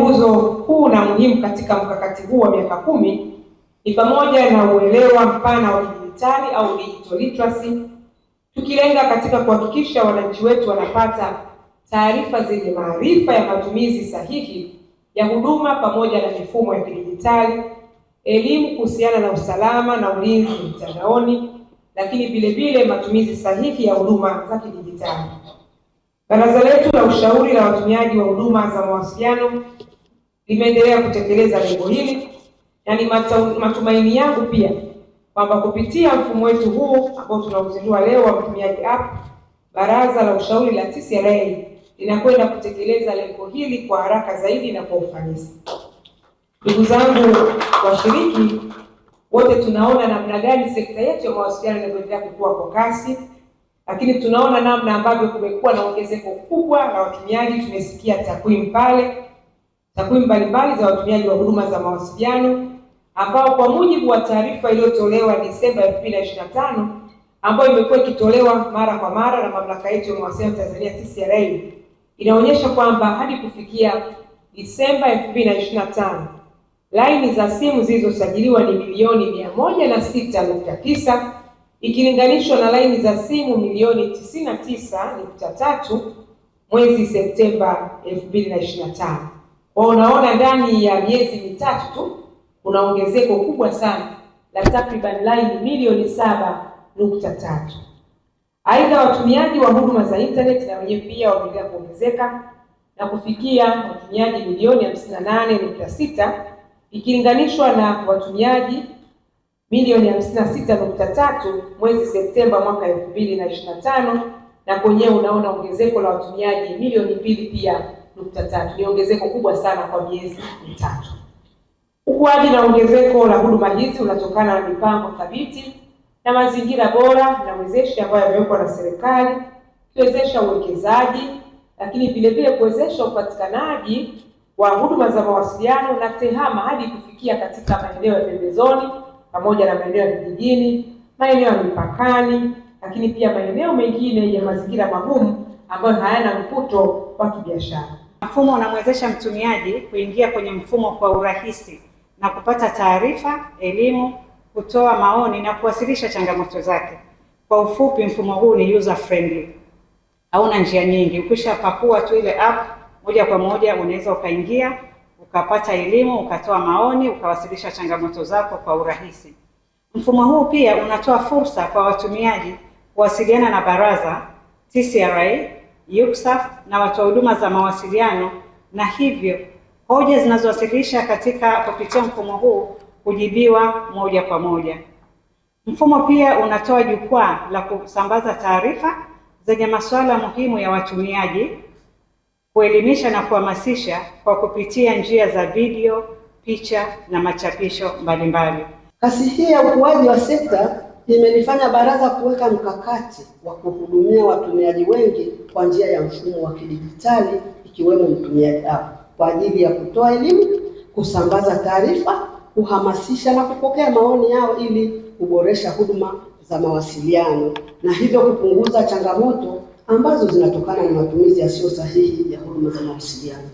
nguzo kuu na muhimu katika mkakati huu wa miaka 10 ni pamoja na uelewa mpana wa kidijitali au digital literacy, tukilenga katika kuhakikisha wananchi wetu wanapata taarifa zenye maarifa ya matumizi sahihi ya huduma pamoja na mifumo ya kidijitali, elimu kuhusiana na usalama na ulinzi mtandaoni, lakini vile vile matumizi sahihi ya huduma za kidijitali. Baraza letu la ushauri la watumiaji wa huduma za mawasiliano limeendelea kutekeleza lengo hili, na ni matumaini yangu pia kwamba kupitia mfumo wetu huu ambao tunauzindua leo wa mtumiaji app, baraza la ushauri la TCRA linakwenda kutekeleza lengo hili kwa haraka zaidi na kwa ufanisi. Ndugu zangu washiriki wote, tunaona namna gani sekta yetu ya mawasiliano inaendelea kukua kwa kasi, lakini tunaona namna ambavyo kumekuwa na ongezeko kubwa la watumiaji. Tumesikia takwimu mbalimbali za watumiaji wa huduma za mawasiliano ambao kwa mujibu wa taarifa iliyotolewa Disemba 2025 ambayo imekuwa ikitolewa mara kwa mara na mamlaka yetu ya mawasiliano Tanzania TCRA, inaonyesha kwamba hadi kufikia Disemba 2025 laini za simu zilizosajiliwa ni milioni 106.9 ikilinganishwa na laini za simu milioni 99.3 mwezi Septemba 2025. Kwa unaona ndani ya miezi mitatu tu kuna ongezeko kubwa sana la takriban laini milioni 7.3. Aidha, watumiaji wa huduma za internet na wenyewe pia wameendelea kuongezeka na kufikia watumiaji milioni 58.6 ikilinganishwa na watumiaji milioni 56.3 mwezi Septemba mwaka 2025, na kwenyewe unaona ongezeko la watumiaji milioni 2 pia nukta 3. Ni ongezeko kubwa sana kwa miezi mitatu. Ukuaji na ongezeko la huduma hizi unatokana na mipango thabiti na mazingira bora na wezeshi ambayo yamewekwa na serikali, kuwezesha uwekezaji, lakini vile vile kuwezesha upatikanaji wa huduma za mawasiliano na tehama hadi kufikia katika maeneo ya pembezoni pamoja na maeneo ya vijijini, maeneo ya mipakani, lakini pia maeneo mengine ya mazingira magumu ambayo hayana mvuto wa kibiashara. Mfumo unamwezesha mtumiaji kuingia kwenye mfumo kwa urahisi na kupata taarifa, elimu, kutoa maoni na kuwasilisha changamoto zake. Kwa ufupi, mfumo huu ni user friendly. Hauna njia nyingi. Ukishapakua tu ile app, moja kwa moja unaweza ukaingia, ukapata elimu, ukatoa maoni, ukawasilisha changamoto zako kwa urahisi. Mfumo huu pia unatoa fursa kwa watumiaji kuwasiliana na baraza, TCRA, UCSAF na watoa huduma za mawasiliano, na hivyo hoja zinazowasilisha kupitia mfumo huu kujibiwa moja kwa moja. Mfumo pia unatoa jukwaa la kusambaza taarifa zenye masuala muhimu ya watumiaji, kuelimisha na kuhamasisha kwa kupitia njia za video, picha na machapisho mbalimbali. Kasi hii ya ukuaji wa sekta imelifanya baraza kuweka mkakati wa kuhudumia watumiaji wengi kwa njia ya mfumo wa kidijitali, ikiwemo mtumiaji app, kwa ajili ya kutoa elimu, kusambaza taarifa, kuhamasisha na kupokea maoni yao ili kuboresha huduma za mawasiliano na hivyo kupunguza changamoto ambazo zinatokana na matumizi yasiyo sahihi ya huduma za mawasiliano.